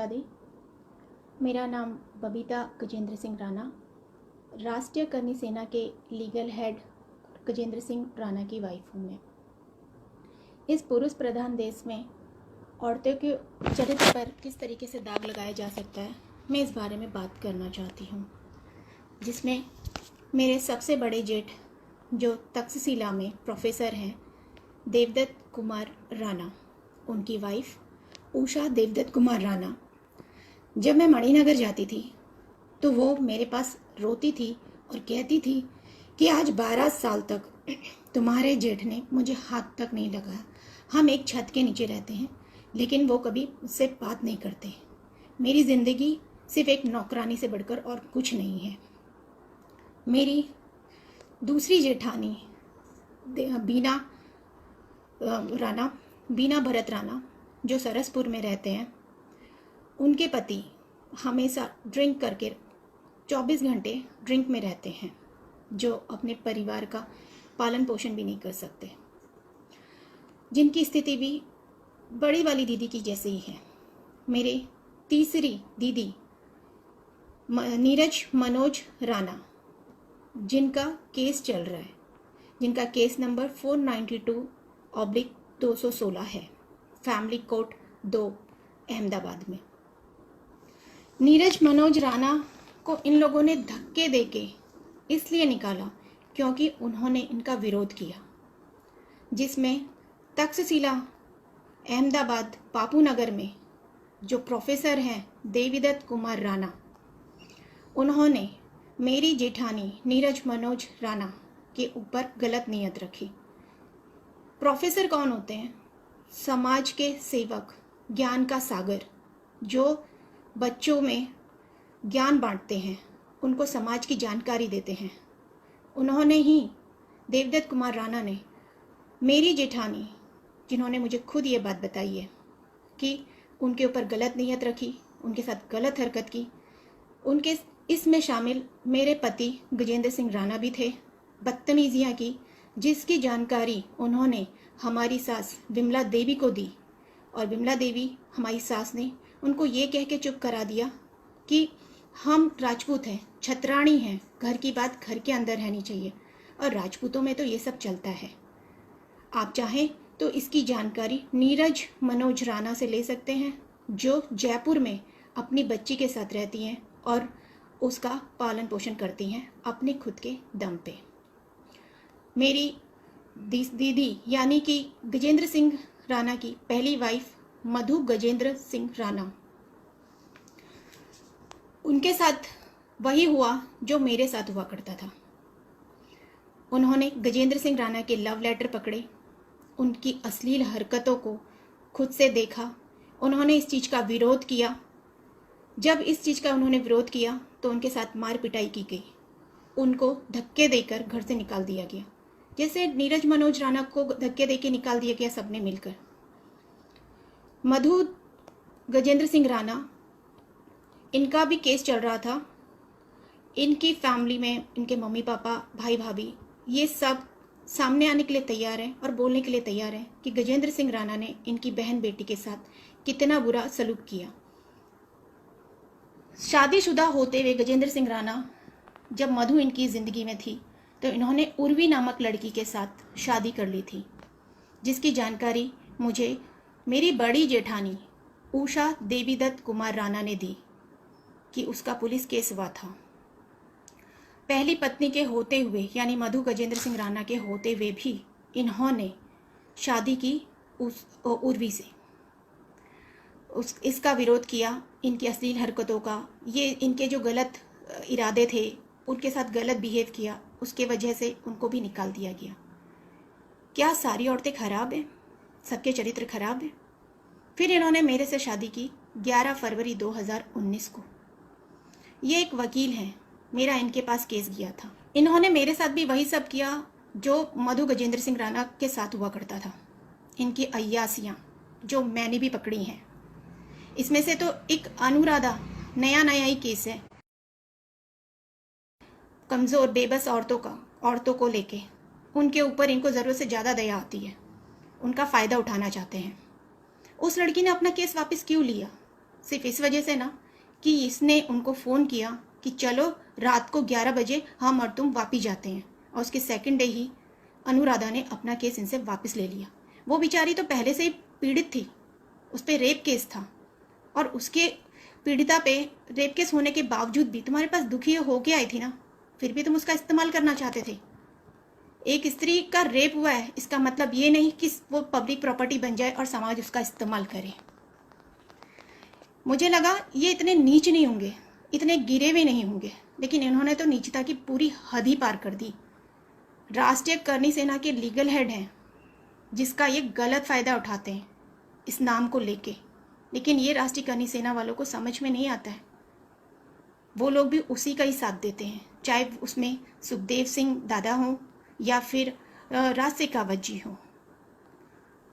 राधे। मेरा नाम बबीता गजेंद्र सिंह राणा, राष्ट्रीय करनी सेना के लीगल हेड गजेंद्र सिंह राणा की वाइफ हूँ मैं। इस पुरुष प्रधान देश में औरतों के चरित्र पर किस तरीके से दाग लगाया जा सकता है, मैं इस बारे में बात करना चाहती हूँ, जिसमें मेरे सबसे बड़े जेठ जो तक्षशिला में प्रोफेसर हैं, देवदत्त कुमार राणा, उनकी वाइफ उषा देवदत्त कुमार राणा। जब मैं मणिनगर जाती थी तो वो मेरे पास रोती थी और कहती थी कि आज 12 साल तक तुम्हारे जेठ ने मुझे हाथ तक नहीं लगाया। हम एक छत के नीचे रहते हैं, लेकिन वो कभी मुझसे बात नहीं करते। मेरी ज़िंदगी सिर्फ एक नौकरानी से बढ़कर और कुछ नहीं है। मेरी दूसरी जेठानी बीना राणा, बीना भरत राणा, जो सरसपुर में रहते हैं, उनके पति हमेशा ड्रिंक करके 24 घंटे ड्रिंक में रहते हैं, जो अपने परिवार का पालन पोषण भी नहीं कर सकते, जिनकी स्थिति भी बड़ी वाली दीदी की जैसे ही है। मेरे तीसरी दीदी नीरज मनोज राणा, जिनका केस चल रहा है, जिनका केस नंबर 492/216 है, फैमिली कोर्ट 2 अहमदाबाद में। नीरज मनोज राणा को इन लोगों ने धक्के देके इसलिए निकाला क्योंकि उन्होंने इनका विरोध किया, जिसमें तक्षशिला अहमदाबाद बापू नगर में जो प्रोफेसर हैं देवदत्त कुमार राणा, उन्होंने मेरी जेठानी नीरज मनोज राणा के ऊपर गलत नीयत रखी। प्रोफेसर कौन होते हैं? समाज के सेवक, ज्ञान का सागर, जो बच्चों में ज्ञान बांटते हैं, उनको समाज की जानकारी देते हैं। उन्होंने ही, देवदत्त कुमार राणा ने, मेरी जेठानी, जिन्होंने मुझे खुद ये बात बताई है कि उनके ऊपर गलत नीयत रखी, उनके साथ गलत हरकत की। उनके इसमें शामिल मेरे पति गजेंद्र सिंह राणा भी थे। बदतमीजियाँ की, जिसकी जानकारी उन्होंने हमारी सास विमला देवी को दी, और विमला देवी हमारी सास ने उनको ये कह के चुप करा दिया कि हम राजपूत हैं, छतरानी हैं, घर की बात घर के अंदर रहनी चाहिए, और राजपूतों में तो ये सब चलता है। आप चाहें तो इसकी जानकारी नीरज मनोज राणा से ले सकते हैं, जो जयपुर में अपनी बच्ची के साथ रहती हैं और उसका पालन पोषण करती हैं अपने खुद के दम पे। मेरी दीदी यानी कि गजेंद्र सिंह राणा की पहली वाइफ मधु गजेंद्र सिंह राणा, उनके साथ वही हुआ जो मेरे साथ हुआ करता था। उन्होंने गजेंद्र सिंह राणा के लव लेटर पकड़े, उनकी अश्लील हरकतों को खुद से देखा, उन्होंने इस चीज़ का विरोध किया। जब इस चीज़ का उन्होंने विरोध किया तो उनके साथ मार पिटाई की गई, उनको धक्के देकर घर से निकाल दिया गया, जैसे नीरज मनोज राणा को धक्के देके निकाल दिया गया सबने मिलकर। मधु गजेंद्र सिंह राणा, इनका भी केस चल रहा था। इनकी फैमिली में इनके मम्मी पापा, भाई भाभी, ये सब सामने आने के लिए तैयार हैं और बोलने के लिए तैयार हैं कि गजेंद्र सिंह राणा ने इनकी बहन बेटी के साथ कितना बुरा सलूक किया। शादीशुदा होते हुए गजेंद्र सिंह राणा, जब मधु इनकी ज़िंदगी में थी तो इन्होंने उर्वी नामक लड़की के साथ शादी कर ली थी, जिसकी जानकारी मुझे मेरी बड़ी जेठानी उषा देवीदत्त कुमार राणा ने दी कि उसका पुलिस केस हुआ था। पहली पत्नी के होते हुए, यानी मधु गजेंद्र सिंह राणा के होते हुए भी इन्होंने शादी की उस उर्वी से, इसका विरोध किया। इनकी अश्लील हरकतों का, ये इनके जो गलत इरादे थे, उनके साथ गलत बिहेव किया, उसके वजह से उनको भी निकाल दिया गया। क्या सारी औरतें खराब हैं? सबके चरित्र खराब हैं? फिर इन्होंने मेरे से शादी की 11 फरवरी 2019 को। ये एक वकील हैं, मेरा इनके पास केस गया था। इन्होंने मेरे साथ भी वही सब किया जो मधु गजेंद्र सिंह राणा के साथ हुआ करता था। इनकी अय्यासियाँ जो मैंने भी पकड़ी हैं, इसमें से तो एक अनुराधा नया ही केस है, कमज़ोर बेबस औरतों को लेके उनके ऊपर इनको ज़रूरत से ज़्यादा दया आती है, उनका फ़ायदा उठाना चाहते हैं। उस लड़की ने अपना केस वापस क्यों लिया? सिर्फ इस वजह से ना कि इसने उनको फ़ोन किया कि चलो रात को 11 बजे हम और तुम वापस जाते हैं, और उसके सेकंड डे ही अनुराधा ने अपना केस इनसे वापस ले लिया। वो बेचारी तो पहले से ही पीड़ित थी, उस पर रेप केस था, और उसके पीड़िता पे रेप केस होने के बावजूद भी तुम्हारे पास दुखी होके आई थी ना, फिर भी तुम उसका इस्तेमाल करना चाहते थे। एक स्त्री का रेप हुआ है, इसका मतलब ये नहीं कि वो पब्लिक प्रॉपर्टी बन जाए और समाज उसका इस्तेमाल करे। मुझे लगा ये इतने नीच नहीं होंगे, इतने गिरे हुए नहीं होंगे, लेकिन इन्होंने तो नीचता की पूरी हद ही पार कर दी। राष्ट्रीय करनी सेना के लीगल हेड हैं, जिसका ये गलत फ़ायदा उठाते हैं इस नाम को लेके, लेकिन ये राष्ट्रीय करनी सेना वालों को समझ में नहीं आता है। वो लोग भी उसी का ही साथ देते हैं, चाहे उसमें सुखदेव सिंह दादा हों या फिर राज शेखावत जी हों।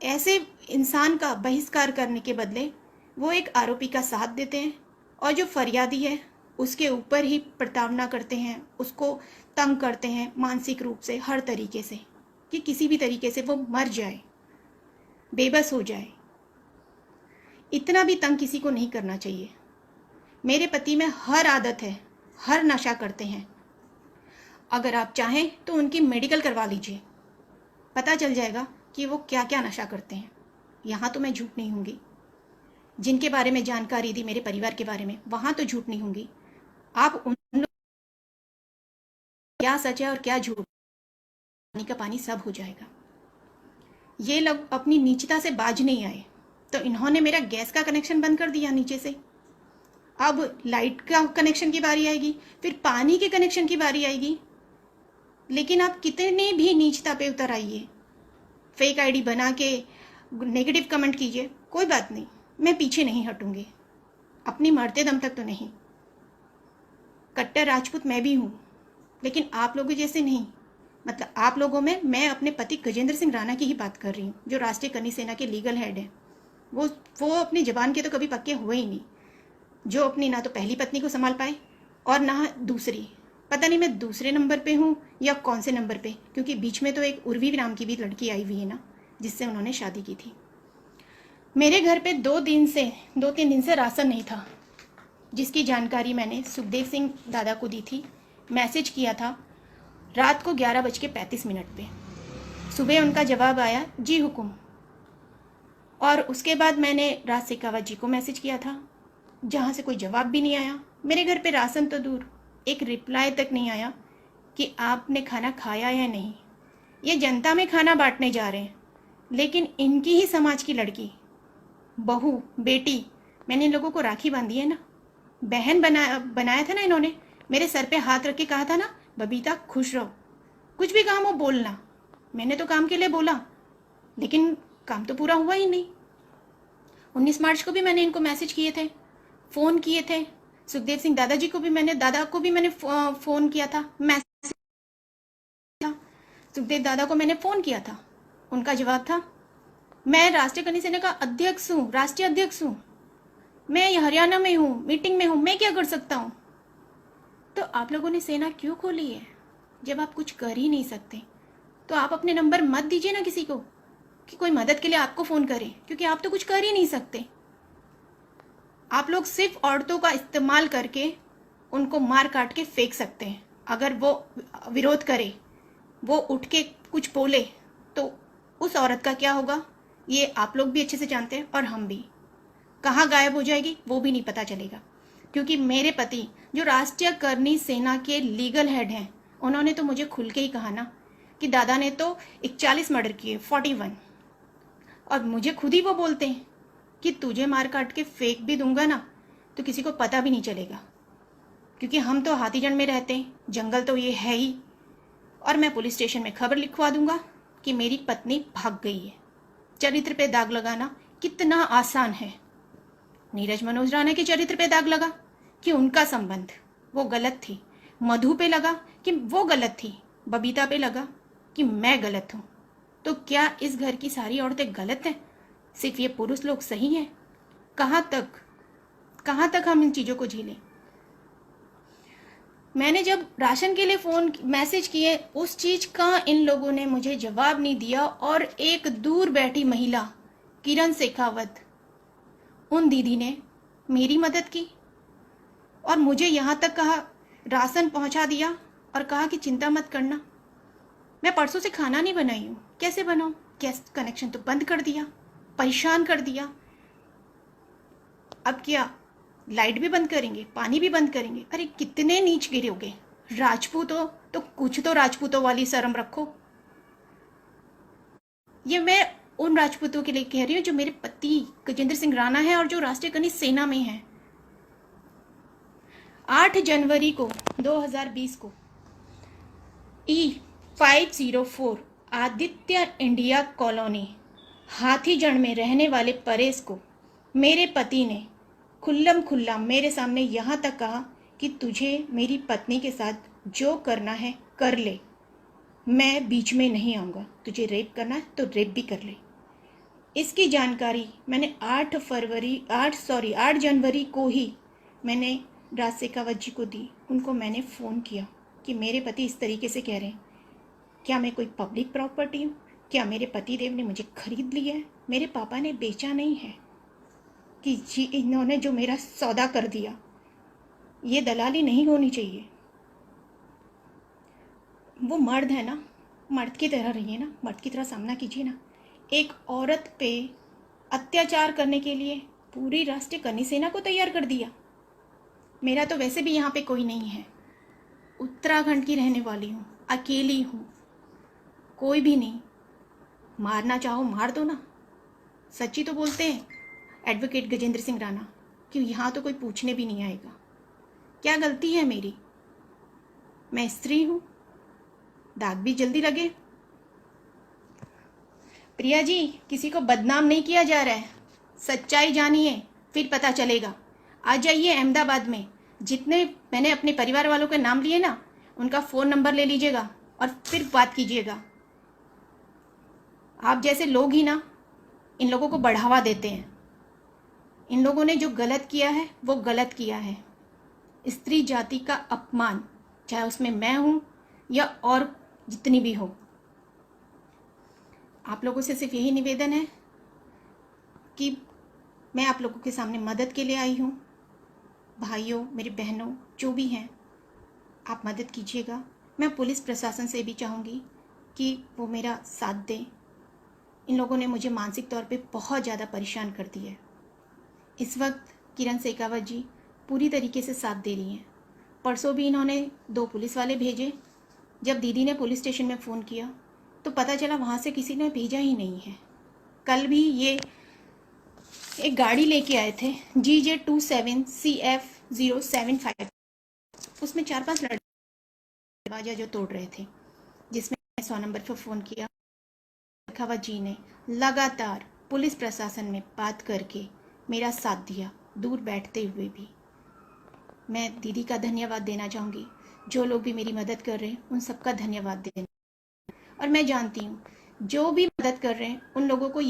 ऐसे इंसान का बहिष्कार करने के बदले वो एक आरोपी का साथ देते हैं, और जो फरियादी है उसके ऊपर ही प्रताड़ना करते हैं, उसको तंग करते हैं मानसिक रूप से, हर तरीके से, कि किसी भी तरीके से वो मर जाए, बेबस हो जाए। इतना भी तंग किसी को नहीं करना चाहिए। मेरे पति में हर आदत है, हर नशा करते हैं। अगर आप चाहें तो उनकी मेडिकल करवा लीजिए, पता चल जाएगा कि वो क्या क्या नशा करते हैं। यहाँ तो मैं झूठ नहीं होंगी, जिनके बारे में जानकारी दी मेरे परिवार के बारे में, वहाँ तो झूठ नहीं होंगी। आप उन लोग क्या सच है और क्या झूठ, पानी का पानी सब हो जाएगा। ये लोग अपनी नीचता से बाज नहीं आए, तो इन्होंने मेरा गैस का कनेक्शन बंद कर दिया नीचे से। अब लाइट का कनेक्शन की बारी आएगी, फिर पानी के कनेक्शन की बारी आएगी। लेकिन आप कितने भी नीचता पे उतर आइए, फेक आईडी बना के नेगेटिव कमेंट कीजिए, कोई बात नहीं, मैं पीछे नहीं हटूंगी, अपनी मरते दम तक तो नहीं। कट्टर राजपूत मैं भी हूँ, लेकिन आप लोगों जैसे नहीं। मतलब आप लोगों में मैं अपने पति गजेंद्र सिंह राणा की ही बात कर रही हूँ, जो राष्ट्रीय करनी सेना के लीगल हेड हैं। वो अपनी जबान के तो कभी पक्के हुए ही नहीं, जो अपनी ना तो पहली पत्नी को संभाल पाए और ना दूसरी। पता नहीं मैं दूसरे नंबर पे हूँ या कौन से नंबर पे, क्योंकि बीच में तो एक उर्वी नाम की भी लड़की आई हुई है ना, जिससे उन्होंने शादी की थी। मेरे घर पे 2-3 दिन से राशन नहीं था, जिसकी जानकारी मैंने सुखदेव सिंह दादा को दी थी। मैसेज किया था रात को 11:35 पे। सुबह उनका जवाब आया जी हुकुम, और उसके बाद मैंने राज शेखावत जी को मैसेज किया था, जहाँ से कोई जवाब भी नहीं आया। मेरे घर पे राशन तो दूर, एक रिप्लाई तक नहीं आया कि आपने खाना खाया या नहीं। ये जनता में खाना बांटने जा रहे हैं, लेकिन इनकी ही समाज की लड़की, बहू, बेटी, मैंने इन लोगों को राखी बांधी है ना, बहन बनाया था ना इन्होंने। मेरे सर पे हाथ रख के कहा था ना, बबीता खुश रहो, कुछ भी काम हो बोलना। मैंने तो काम के लिए बोला, लेकिन काम तो पूरा हुआ ही नहीं। 19 मार्च को भी मैंने इनको मैसेज किए थे, फ़ोन किए थे। सुखदेव सिंह दादा को भी मैंने फ़ोन किया था, मैसेज था। सुखदेव दादा को मैंने फ़ोन किया था, उनका जवाब था मैं राष्ट्रीय करनी सेना का अध्यक्ष हूँ, राष्ट्रीय अध्यक्ष हूँ, मैं हरियाणा में हूँ, मीटिंग में हूँ, मैं क्या कर सकता हूँ। तो आप लोगों ने सेना क्यों खोली है? जब आप कुछ कर ही नहीं सकते तो आप अपने नंबर मत दीजिए ना किसी को कि कोई मदद के लिए आपको फ़ोन करे, क्योंकि आप तो कुछ कर ही नहीं सकते। आप लोग सिर्फ औरतों का इस्तेमाल करके उनको मार काट के फेंक सकते हैं। अगर वो विरोध करे, वो उठ के कुछ बोले, तो उस औरत का क्या होगा ये आप लोग भी अच्छे से जानते हैं, और हम भी। कहाँ गायब हो जाएगी वो भी नहीं पता चलेगा, क्योंकि मेरे पति जो राष्ट्रीय करनी सेना के लीगल हेड हैं, उन्होंने तो मुझे खुल के ही कहा ना कि दादा ने तो 41 मर्डर किए, 41, और मुझे खुद ही वो बोलते हैं कि तुझे मार काट के फेंक भी दूंगा ना तो किसी को पता भी नहीं चलेगा, क्योंकि हम तो हाथीजन में रहते हैं, जंगल तो ये है ही। और मैं पुलिस स्टेशन में खबर लिखवा दूंगा कि मेरी पत्नी भाग गई है। चरित्र पे दाग लगाना कितना आसान है। नीरज मनोज राणा के चरित्र पे दाग लगा कि उनका संबंध वो गलत थी, मधु पे लगा कि वो गलत थी, बबीता पे लगा कि मैं गलत हूँ। तो क्या इस घर की सारी औरतें गलत हैं? सिर्फ ये पुरुष लोग सही हैं? कहाँ तक हम इन चीज़ों को झेलें? मैंने जब राशन के लिए मैसेज किए, उस चीज़ का इन लोगों ने मुझे जवाब नहीं दिया। और एक दूर बैठी महिला किरण शेखावत, उन दीदी ने मेरी मदद की और मुझे यहाँ तक कहा, राशन पहुँचा दिया और कहा कि चिंता मत करना। मैं परसों से खाना नहीं बनाई हूँ, कैसे बनाऊँ? गैस कनेक्शन तो बंद कर दिया, परेशान कर दिया। अब क्या लाइट भी बंद करेंगे, पानी भी बंद करेंगे? अरे कितने नीच गिरोगे। राजपूत हो तो कुछ तो राजपूतों वाली शर्म रखो। ये मैं उन राजपूतों के लिए कह रही हूँ जो मेरे पति गजेंद्र सिंह राणा है और जो राष्ट्रीय खनिज सेना में है। 8 जनवरी को 2020 को E504 आदित्य इंडिया कॉलोनी हाथीजड़ में रहने वाले परेश को मेरे पति ने खुल्लम खुल्ला मेरे सामने यहाँ तक कहा कि तुझे मेरी पत्नी के साथ जो करना है कर ले, मैं बीच में नहीं आऊँगा। तुझे रेप करना है तो रेप भी कर ले। इसकी जानकारी मैंने 8 जनवरी को ही मैंने राज शेखावत जी को दी। उनको मैंने फ़ोन किया कि मेरे पति इस तरीके से कह रहे हैं, क्या मैं कोई पब्लिक प्रॉपर्टी हूँ? क्या मेरे पति देव ने मुझे खरीद लिया है? मेरे पापा ने बेचा नहीं है कि जी इन्होंने जो मेरा सौदा कर दिया, ये दलाली नहीं होनी चाहिए। वो मर्द है ना, मर्द की तरह रहिए ना, मर्द की तरह सामना कीजिए ना। एक औरत पे अत्याचार करने के लिए पूरी राष्ट्रीय कन्या सेना को तैयार कर दिया। मेरा तो वैसे भी यहाँ पे कोई नहीं है, उत्तराखंड की रहने वाली हूँ, अकेली हूँ, कोई भी नहीं। मारना चाहो मार दो ना। सच्ची तो बोलते हैं एडवोकेट गजेंद्र सिंह राणा कि यहाँ तो कोई पूछने भी नहीं आएगा। क्या गलती है मेरी? मैं स्त्री हूँ, दाग भी जल्दी लगे। प्रिया जी, किसी को बदनाम नहीं किया जा रहा है, सच्चाई जानिए फिर पता चलेगा। आ जाइए अहमदाबाद में, जितने मैंने अपने परिवार वालों के नाम लिए ना, उनका फ़ोन नंबर ले लीजिएगा और फिर बात कीजिएगा। आप जैसे लोग ही ना इन लोगों को बढ़ावा देते हैं। इन लोगों ने जो गलत किया है वो गलत किया है। स्त्री जाति का अपमान, चाहे उसमें मैं हूँ या और जितनी भी हो। आप लोगों से सिर्फ यही निवेदन है कि मैं आप लोगों के सामने मदद के लिए आई हूँ। भाइयों, मेरी बहनों, जो भी हैं, आप मदद कीजिएगा। मैं पुलिस प्रशासन से भी चाहूँगी कि वो मेरा साथ दें। इन लोगों ने मुझे मानसिक तौर पे बहुत ज़्यादा परेशान कर दिया है। इस वक्त किरण शेखावत जी पूरी तरीके से साथ दे रही हैं। परसों भी इन्होंने 2 पुलिस वाले भेजे। जब दीदी ने पुलिस स्टेशन में फ़ोन किया तो पता चला वहाँ से किसी ने भेजा ही नहीं है। कल भी ये एक गाड़ी लेके आए थे GJ27CF075, उसमें 4-5 लड़के दरवाजा जो तोड़ रहे थे, जिसमें 100 नंबर पर फ़ोन किया। शेखावत जी ने लगातार पुलिस प्रशासन में बात करके मेरा साथ दिया, दूर बैठते हुए भी। मैं दीदी का धन्यवाद देना चाहूँगी। जो लोग भी मेरी मदद कर रहे हैं उन सबका धन्यवाद देना। और मैं जानती हूँ जो भी मदद कर रहे हैं उन लोगों को